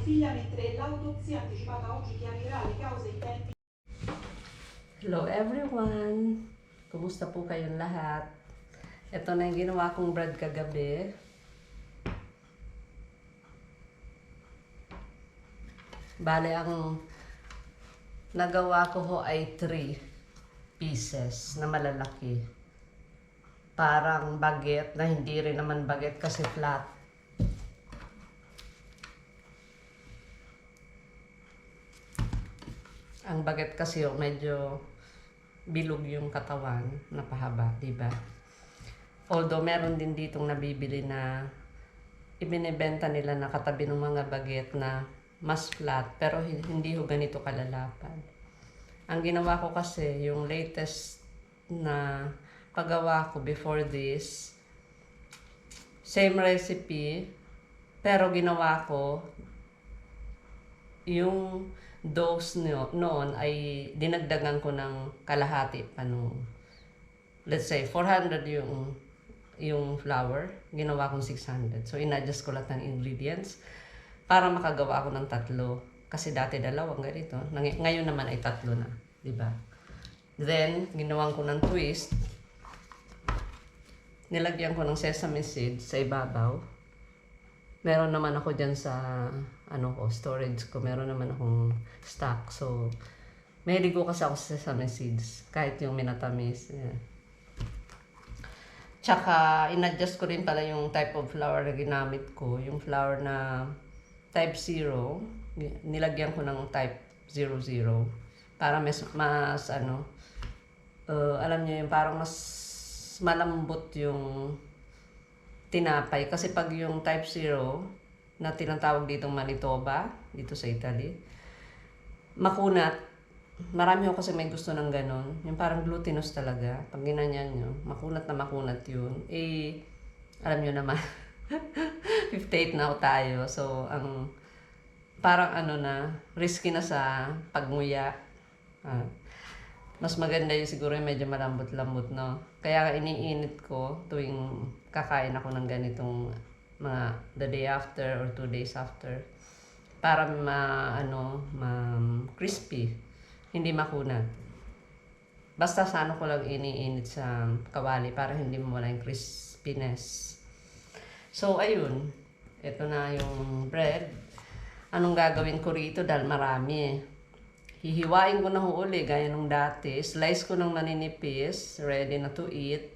figlia mentre l'autopsia anticipata oggi chiarirà le cause e i tempi. Hello everyone! Kumusta po kayong lahat? Ito na yung ginawa kong bread kagabi. Bale, ang nagawa ko ho ay 3 pieces na malalaki. Parang baguette na hindi rin naman baguette kasi flat. Ang baguette kasi medyo bilog yung katawan na pahaba, diba? Although meron din ditong nabibili na ibinebenta nila na katabi ng mga baguette na mas flat pero hindi ho ganito kalalapad. Ang ginawa ko kasi yung latest na paggawa ko before this, same recipe pero ginawa ko yung dose noon ay dinagdagan ko ng kalahati pa nung, let's say 400 yung flour, ginawa kong 600. So in-adjust ko lahat ng ingredients para makagawa ako ng 3 kasi dati 2 ganito, ngayon naman ay 3 na, di ba? Then ginawan ko ng twist, nilagyan ko ng sesame seeds sa ibabaw. Meron naman ako dyan sa storage ko. Meron naman akong stock. So, mahilig ko kasi ako sa sesame seeds. Kahit yung minatamis. Yeah. Tsaka, in-adjust ko rin pala yung type of flour na ginamit ko. Yung flour na type 0. Nilagyan ko ng type 00. Para alam niyo yung parang mas malambot yung tinapay. Kasi pag yung type 0 na tinatawag ditong Manitoba, dito sa Italy, makunat. Marami ako kasi may gusto ng ganon. Yung parang glutinous talaga. Pag ginanyan nyo, makunat na makunat yun. Alam nyo naman, 58 na ako tayo. So, parang risky na sa pagmuya. Mas maganda yung siguro yung medyo malambot-lambot, no? Kaya iniinit ko tuwing kakain ako ng ganitong the day after or 2 days after para crispy, hindi makunat. Basta sa ko lang iniinit sa kawali para hindi mawala yung crispiness. So ayun, ito na yung bread. Anong gagawin ko rito dahil marami hihiwain ko na uli gaya nung dati. Slice ko ng maninipis, ready na to eat.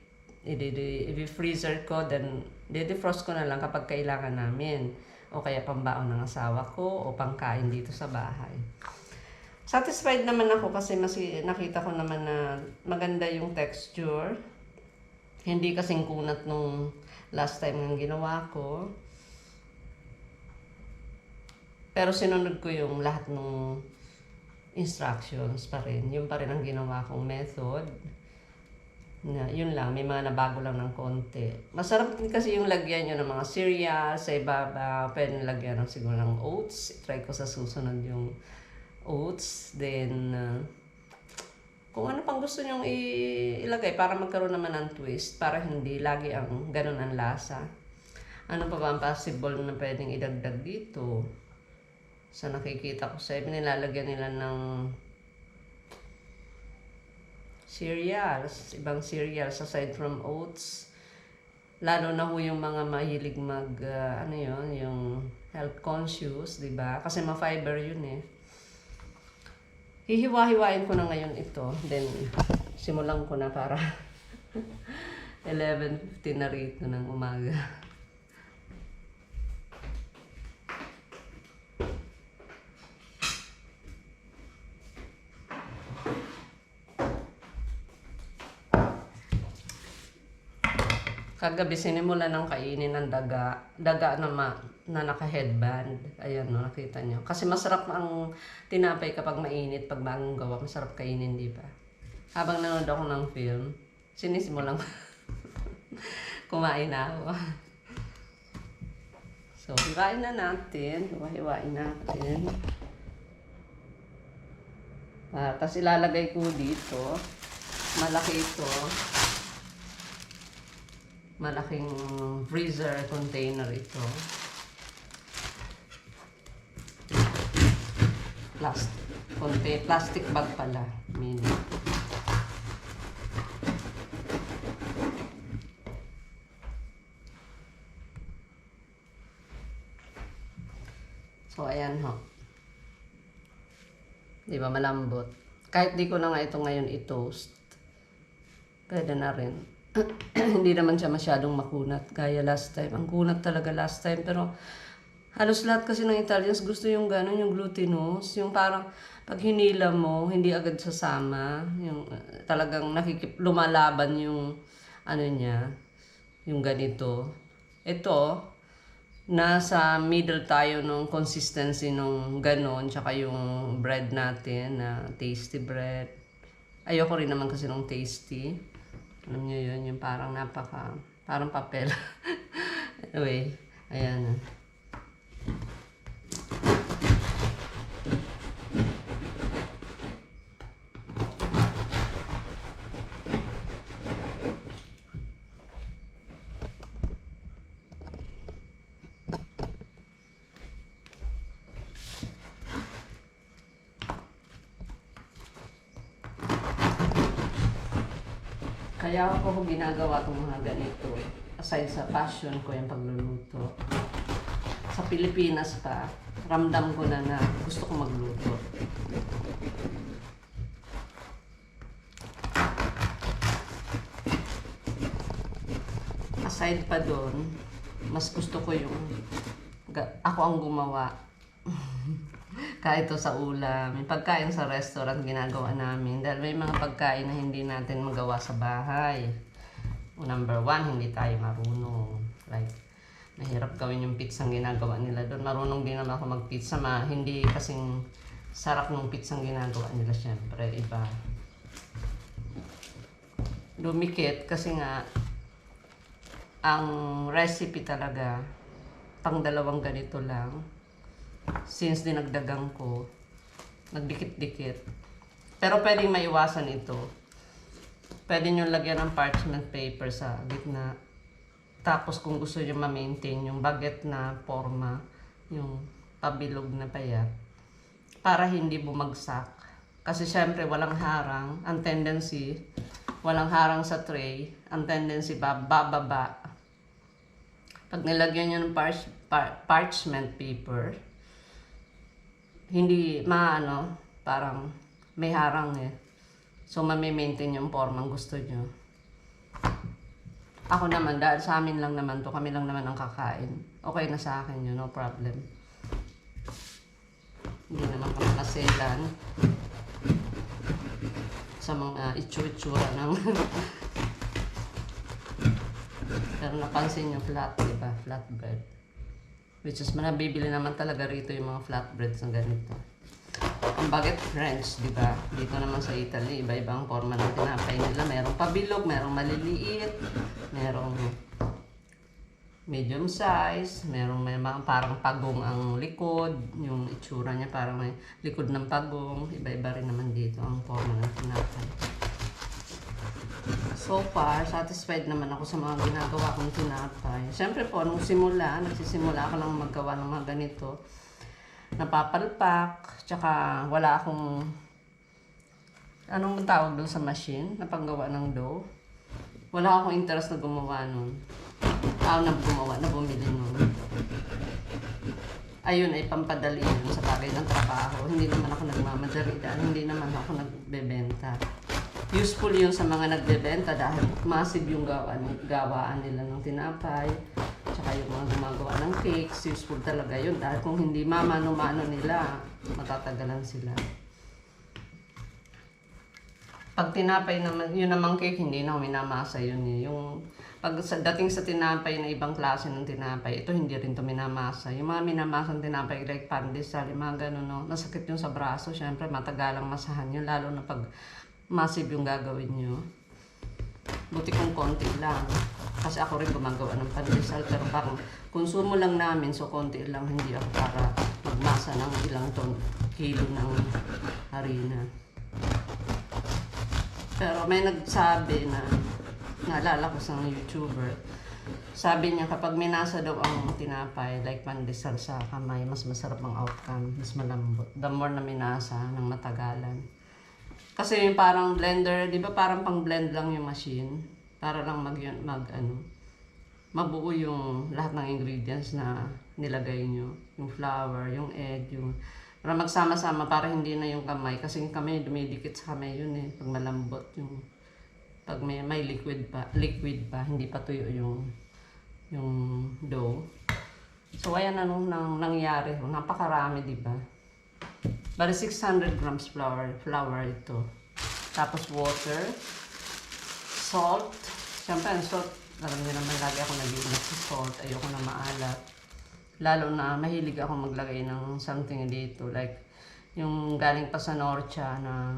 I-freezer ko, then defrost ko na lang kapag kailangan namin. O kaya pambaon ng asawa ko o pangkain dito sa bahay. Satisfied naman ako kasi nakita ko naman na maganda yung texture. Hindi kasing kunat nung last time ng ginawa ko. Pero sinunod ko yung lahat ng instructions pa rin. Yun pa rin ang ginawa kong method. Yun lang, may mga nabago lang ng konti. Masarap din kasi yung lagyan nyo ng mga cereal sa ibabaw. Pwede lagyan ng siguro ng oats. Try ko sa susunod yung oats. Then, kung ano pang gusto nyong ilagay para magkaroon naman ng twist. Para hindi lagi ang ganun ang lasa. Ano pa ba ang possible na pwedeng idagdag dito? Sa nakikita ko sa nilalagyan nila ng cereals, ibang cereals aside from oats. Lalo na ho yung mga mahilig yung health conscious, di ba? Kasi ma-fiber yun eh. Hihiwa-hiwain ko na ngayon ito. Then, simulan ko na para 11:50 na rito ng umaga. Kagabi sinimulan ng kainin ng daga na naka-headband. Ayan, no, nakita nyo. Kasi masarap ang tinapay kapag mainit, pag bagong gawa, masarap kainin, di ba? Habang nanonood ako ng film, sinisimulan kumain na ako. So, hiwain na natin. Hiwain natin. Tapos ilalagay ko dito. Malaki ito. Malaking freezer container ito. plastic bag pala. Mini. So, ayan ho. Di ba malambot? Kahit di ko na nga ito ngayon i-toast, pwede na rin. Hindi naman siya masyadong makunat gaya last time. Ang kunat talaga last time. Pero halos lahat kasi ng Italians gusto yung gano'n, yung glutinous. Yung parang pag hinila mo, hindi agad sasama. Yung talagang lumalaban yung ano niya, yung ganito. Ito, nasa middle tayo nung consistency nung ganon, tsaka yung bread natin na tasty bread. Ayoko rin naman kasi nung tasty. Alam niyo yun, yung parang parang papel. Anyway, ayan. Kaya ako ginagawa itong mga ganito. Aside sa passion ko yung pagluluto. Sa Pilipinas pa, ramdam ko na gusto ko magluto. Aside pa doon, mas gusto ko yung ako ang gumawa. Kahit ito sa ulam, yung pagkain sa restaurant ginagawa namin dahil may mga pagkain na hindi natin magawa sa bahay. Number one, hindi tayo marunong. Like, mahirap gawin yung pizzang ginagawa nila doon. Marunong din naman ako mag-pizza, hindi kasing sarap ng pizzang ginagawa nila, syempre, iba. Dumikit kasi nga, ang recipe talaga, pang dalawang ganito lang. Since dinagdagan ko, nagdikit-dikit. Pero pwedeng maiwasan ito. Pwede nyo lagyan ng parchment paper sa gitna. Tapos kung gusto nyo ma-maintain yung baguette na forma, yung pabilog na payat, para hindi bumagsak. Kasi syempre walang harang. Ang tendency, walang harang sa tray. Ang tendency bababa. Pag nilagyan nyo ng parchment paper, hindi parang may harang eh. So, mami-maintain yung formang gusto nyo. Ako naman, dahil sa amin lang naman to, kami lang naman ang kakain. Okay na sa akin yun, no problem. Hindi naman kami maselan sa mga itsura ng pero napansin nyo flat, diba? Flatbread. Which is, manabibili naman talaga rito yung mga flatbreads ng ganito. Ang baguette French, di ba? Dito naman sa Italy, iba-ibang forma ng tinapay nila. Merong pabilog, merong maliliit, merong medium size, may mga parang pagong ang likod. Yung itsura niya parang may likod ng pagong. Iba-iba rin naman dito ang forma ng tinapay. So far, satisfied naman ako sa mga ginagawa kong tinapay. Siyempre po, nung nagsisimula ako lang maggawa ng mga ganito, napapalpak, tsaka wala akong, anong tawag doon sa machine, na panggawa ng dough. Wala akong interest na gumawa nun. Na bumili nun. Ayun ay pampadali yun sa bagay ng trabaho. Hindi naman ako nagmamadali dahil hindi naman ako nagbebenta. Useful yun sa mga nagbebenta dahil massive yung gawaan nila ng tinapay. Tsaka yung mga gumagawa ng cakes, useful talaga yun. Dahil kung hindi mamano-mano nila, matatagalan sila. Pag tinapay naman, yun namang cake, hindi na minamasa yun eh. Yung dating sa tinapay na ibang klase ng tinapay, ito hindi rin to minamasa. Yung mga minamasang tinapay like pandesal, yung mga ganun, no? Nasakit yung sa braso, syempre matagalang masahan yun, lalo na pag massive yung gagawin nyo. Buti kung konti lang. Kasi ako rin gumagawa ng pandesal, pero parang konsumo lang namin, so konti lang, hindi ako para magmasa ng ilang kilo ng harina. Pero may nagsabi na, naalala ko sa YouTuber, Sabi niya kapag minasa daw ang tinapay, like pandesal sa kamay, mas masarap ang outcome, mas malambot. The more na minasa ng matagalan. Kasi yung parang blender, di ba parang pang blend lang yung machine? Para lang mabuo yung lahat ng ingredients na nilagay nyo. Yung flour, yung egg, yung... Para magsama-sama, para hindi na yung kamay. Kasi yung kamay, dumidikit sa kamay yun eh. Pag malambot yung... Pag may liquid pa, hindi pa tuyo yung dough. So, ayan na nung nangyari. Napakarami, di ba? Bali 600 grams flour ito. Tapos water, salt. Siyempre, ang salt, alam niyo naman, lagi ako nag-iingat sa salt. Ayoko na maalat. Lalo na mahilig ako maglagay ng something dito. Like, yung galing pa sa Norcha na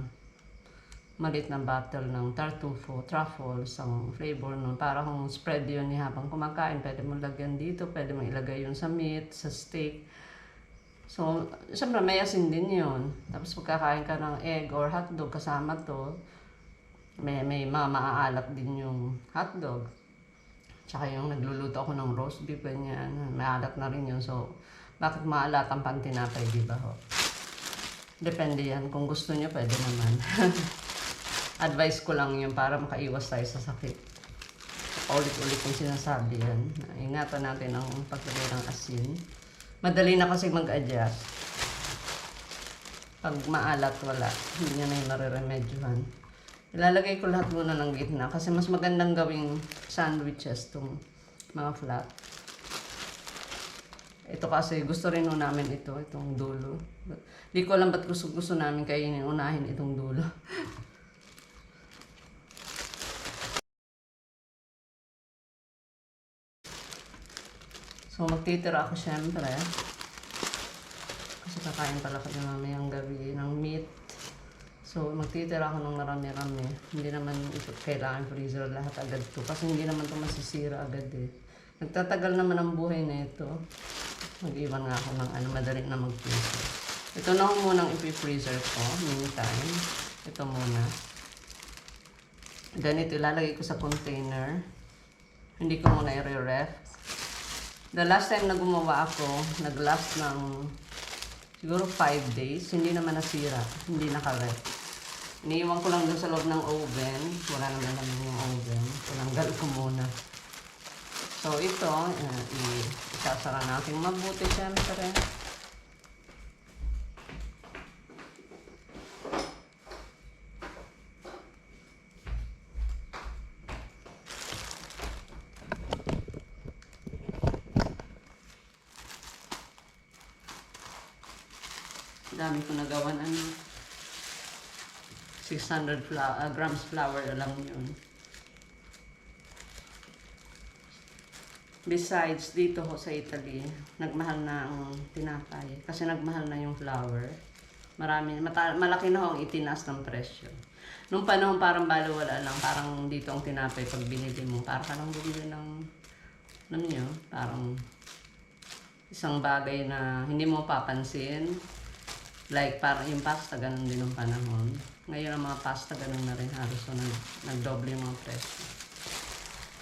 maliit na bottle ng tartufo, truffles, ang flavor nun. Para kung spread yun habang kumakain, pwede mo lagyan dito, pwede mo ilagay yun sa meat, sa steak. So, syempre may asin din yun. Tapos pagkakain ka ng egg or hotdog kasama to, may maaalat din yung hotdog. Tsaka yung nagluluto ako ng roast beef, ganyan, maalat na rin yun. So, bakit maalat ang pantinapay, di ba ho? Depende yan. Kung gusto nyo, pwede naman. Advice ko lang yun para makaiwas tayo sa sakit. Ulit-ulit yung sinasabi yan. Ingatan natin ang paglagay ng asin. Madali na kasi mag-adjust. Pag maalat, wala. Hindi nyo na yung mariremedyohan. Ilalagay ko lahat muna ng gitna kasi mas magandang gawing sandwiches itong mga flat. Ito kasi gusto rin namin itong dulo. Di ko alam ba't gusto namin kainin, unahin itong dulo. So, magtitira ako syempre. Kasi kakain pala kami mamayang gabi ng meat. So, magtitira ako ng marami-rami. Hindi naman ito kailangan freezer lahat agad to. Kasi hindi naman ito masisira agad eh. Nagtatagal naman ang buhay na ito. Mag-iwan nga ako ng madali na mag-freezer. Ito na ako munang ipi-freezer ko. Meantime, ito muna. Ganito, ilalagay ko sa container. Hindi ko muna i-ref. The last time na gumawa ako, nag-last ng siguro 5 days. Hindi naman nasira. Hindi nakaref. Iniiwan ko lang doon sa loob ng oven. Wala naman yung oven. Tinanggal ko muna. So ito, isasara natin mabuti syempre. Dami ko nagawan 600 grams flour lang yun. Besides, dito ho sa Italy, nagmahal na ang tinapay. Kasi nagmahal na yung flour. Malaki na ho ang itinaas ng presyo. Nung panahon parang baliwala lang, parang dito ang tinapay pag binili mo. Parang ka lang bumili ng, parang isang bagay na hindi mo papansin. Like, parang yung pasta, ganun din ng panahon. Ngayon, ang mga pasta, ganun na rin halos. So, nag-double yung mga presyo.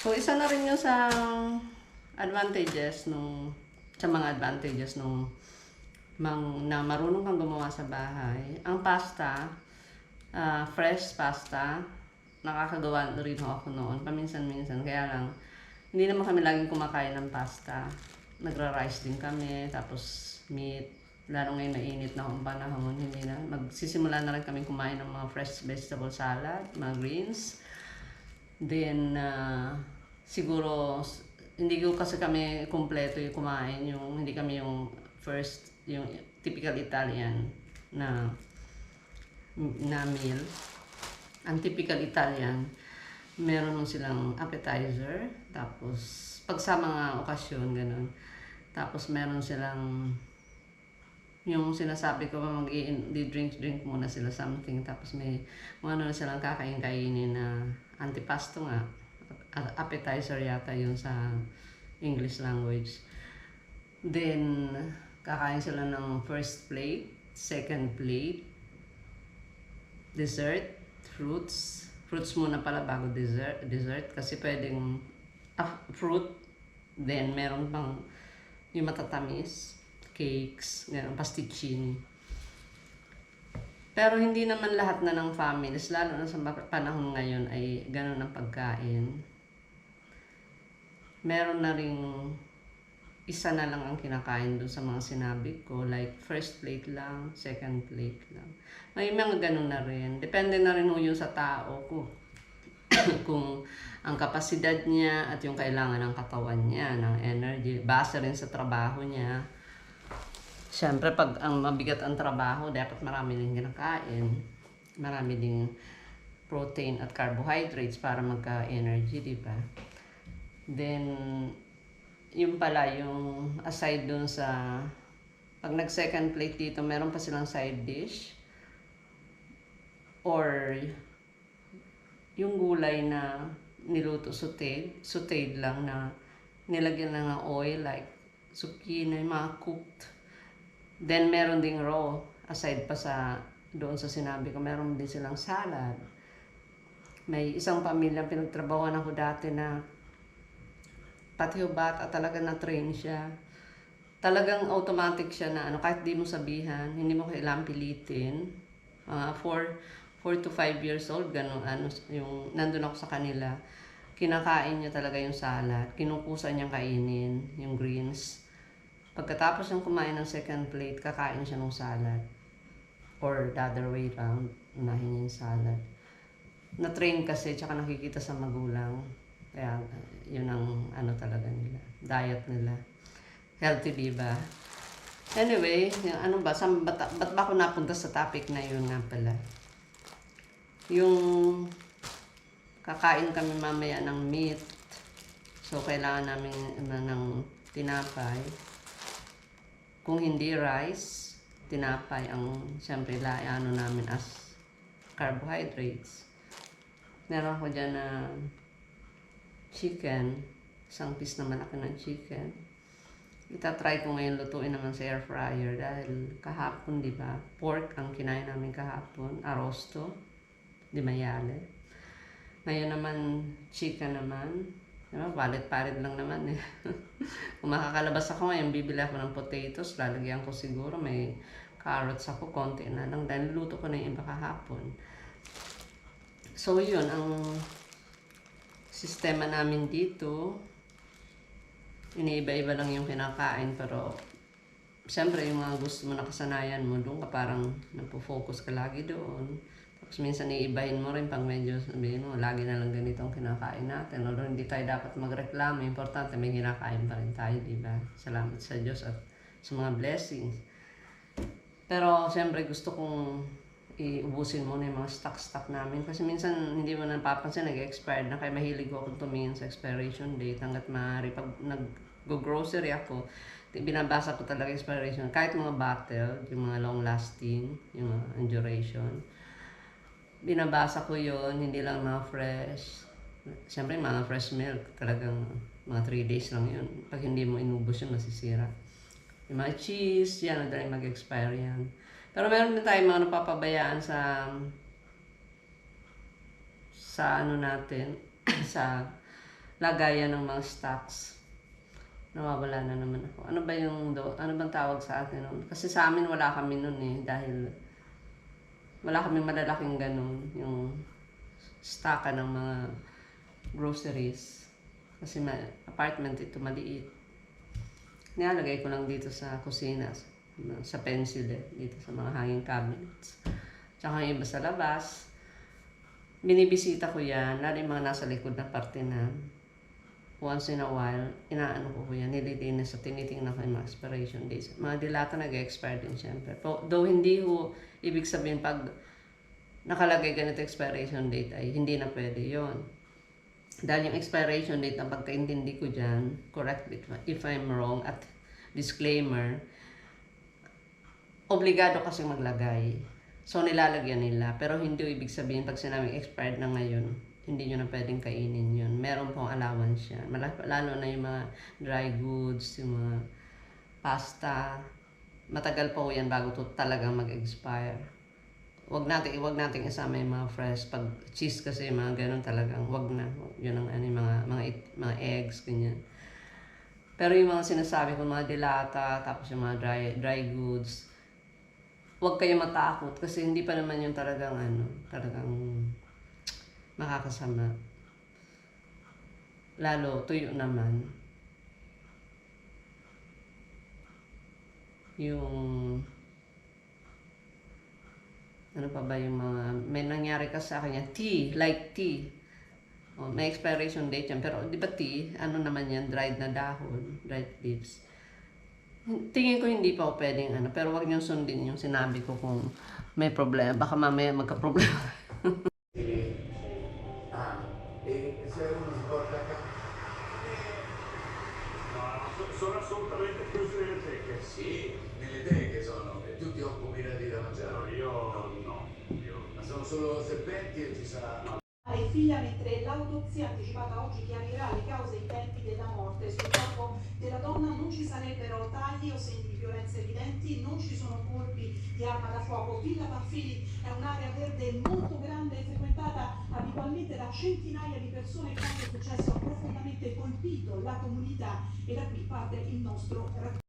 So, isa na rin yun sa advantages na marunong kang gumawa sa bahay. Ang pasta, fresh pasta, nakakagawa rin ako noon. Paminsan-minsan. Kaya lang, hindi naman kami laging kumakain ng pasta. Nagra-rice din kami, tapos meat. Lalo ngayon mainit na ang panahon, hindi na. Magsisimula na rin kami kumain ng mga fresh vegetable salad, mga greens. Then, siguro, hindi ko kasi kami kumpleto yung kumain, hindi kami yung first, yung typical Italian na meal. Ang typical Italian, meron silang appetizer, tapos, pag sa mga okasyon, ganun. Tapos, meron silang yung sinasabi ko, drink muna sila something, tapos may na silang kakain-kainin na antipasto nga, appetizer yata yun sa English language. Then, kakain sila ng first plate, second plate, dessert, fruits muna pala bago dessert kasi pwedeng fruit. Then, meron pang yung matatamis, cakes, meron pasticcini. Pero hindi naman lahat na ng families, lalo na sa panahon ngayon ay ganun ang pagkain. Meron na ring isa na lang ang kinakain doon sa mga sinabi ko, like first plate lang, second plate lang. May mga ganun na rin. Depende na rin yun sa tao ko. Kung ang kapasidad niya at yung kailangan ng katawan niya, ng energy, base rin sa trabaho niya. Siyempre, pag ang mabigat ang trabaho, dapat marami din kinakain. Marami din protein at carbohydrates para magka-energy, di ba? Then, yung pala, yung aside dun sa, pag nag-second plate dito, meron pa silang side dish. Or, yung gulay na niluto sauteed lang na nilagyan lang ng oil, like zucchini, mga cooked. Then, meron ding raw, aside pa sa, doon sa sinabi ko, meron din silang salad. May isang pamilya pinagtrabahuan ako dati na pati yung bata talaga na-train siya. Talagang automatic siya na kahit di mo sabihan, hindi mo kailangan pilitin. 4 to 5 years old, ganun, yung nandun ako sa kanila. Kinakain niya talaga yung salad, kinukusa niyang kainin, yung greens. Pagkatapos niyang kumain ng second plate, kakain siya ng salad. Or the other way round, unahin niya yung salad. Na-train kasi, tsaka nakikita sa magulang. Kaya, yun ang talaga nila. Diet nila. Healthy, diba? Anyway, yung ba't ba ako napunta sa topic na yun nga pala? Yung kakain kami mamaya ng meat. So, kailangan namin ng tinapay. Kung hindi rice, tinapay ang siyempre namin as carbohydrates. Meron ako dyan na chicken, isang piece na malaki ng chicken. Itatry ko ngayon lutuin naman sa air fryer dahil kahapon, di ba? Pork ang kinain namin kahapon, arosto, di mayale. Ngayon naman, chicken naman. Diba? Palit-palit lang naman eh. Kung makakalabas ako ngayon, bibili ako ng potatoes, lalagyan ko siguro, may carrots ako, konti na lang. Dahil luto ko na yung iba kahapon. So yun, ang sistema namin dito, iniiba-iba lang yung kinakain, pero siyempre yung mga gusto mo, nakasanayan mo, doon ka parang napofocus ka lagi doon. Tapos minsan iibahin mo rin pag medyo sabihin mo, lagi na lang ganito ang kinakain natin. Although hindi tayo dapat magreklamo, importante may kinakain pa rin tayo, diba? Salamat sa Diyos at sa mga blessings. Pero siyempre gusto kong iubusin muna yung mga stock namin. Kasi minsan hindi mo napapansin, nag-expired na. Kaya mahilig ko akong tumingin sa expiration date. Hanggat maaari, pag nag-grocery ako, binabasa ko talaga expiration. Kahit mga bottle, yung mga long lasting, yung mga duration. Binabasa ko yun, hindi lang mga fresh. Siyempre mga fresh milk, talagang mga 3 days lang yun. Pag hindi mo inubos yun, masisira. Yung mga cheese, yan, madaling mag-expire yan. Pero meron din tayong mga napapabayaan sa natin, sa lagayan ng mga stocks. Nawawala na naman ako. Ano bang tawag sa atin nun? Kasi sa amin wala kami nun eh, dahil wala kami malalaking ganun, yung stocka ng mga groceries. Kasi apartment ito, maliit. Nilalagay ko lang dito sa kusina, sa pencil dito sa mga hanging cabinets. Tsaka yung iba sa labas, binibisita ko yan, lalo yung mga nasa likod na parte na once in a while, inaano ko yan, nililinis at tinitingnan ko yung mga expiration dates. Mga dilata nag-expire din siyempre. Though hindi ko ibig sabihin pag nakalagay ganito expiration date ay hindi na pwede yon. Dahil yung expiration date, ang pagkaintindi ko dyan, correct if I'm wrong, at disclaimer, obligado kasi maglagay. So, nilalagyan nila. Pero hindi ibig sabihin, pag sinabing expired na ngayon, hindi nyo na pwedeng kainin yun. Meron pong allowance yan. Lalo na yung mga dry goods, yung mga pasta. Matagal pa po yan bago to talagang mag-expire. wag nating isama yung mga fresh. Pag cheese kasi, mga ganun talagang, wag na. Yun ang ano, yung mga eggs, ganyan. Pero yung mga sinasabi ko, mga dilata, tapos yung mga dry goods, wag kayo matakot kasi hindi pa naman yung talagang makakasama. Lalo, tuyo naman. Yung ano pa ba yung mga, may nangyari ka sa akin yan, like tea. Oh, may expiration date yan, pero di ba tea, ano naman yan, dried na dahon, dried leaves. Tingin ko hindi pa ako pwedeng pero wag niyong sundin yung sinabi ko kung may problema, baka mamaya magka-problema. E se uno scorda Sono assolutamente chiusi nelle teche. sì, nelle teche sono, e tu ti occupi di da mangiare. Io no. Ma sono solo serpenti e ci sarà. E figlia, mentre l'autopsia anticipata oggi chiarirà le cause e i tempi della morte. Sul corpo della donna non ci sarebbero tagli o segni di violenza evidenti, non ci sono colpi di arma da fuoco. Villa Pamphili è un'area verde molto grande, frequentata abitualmente da centinaia di persone. Quanto è successo ha profondamente colpito la comunità e da qui parte il nostro racconto.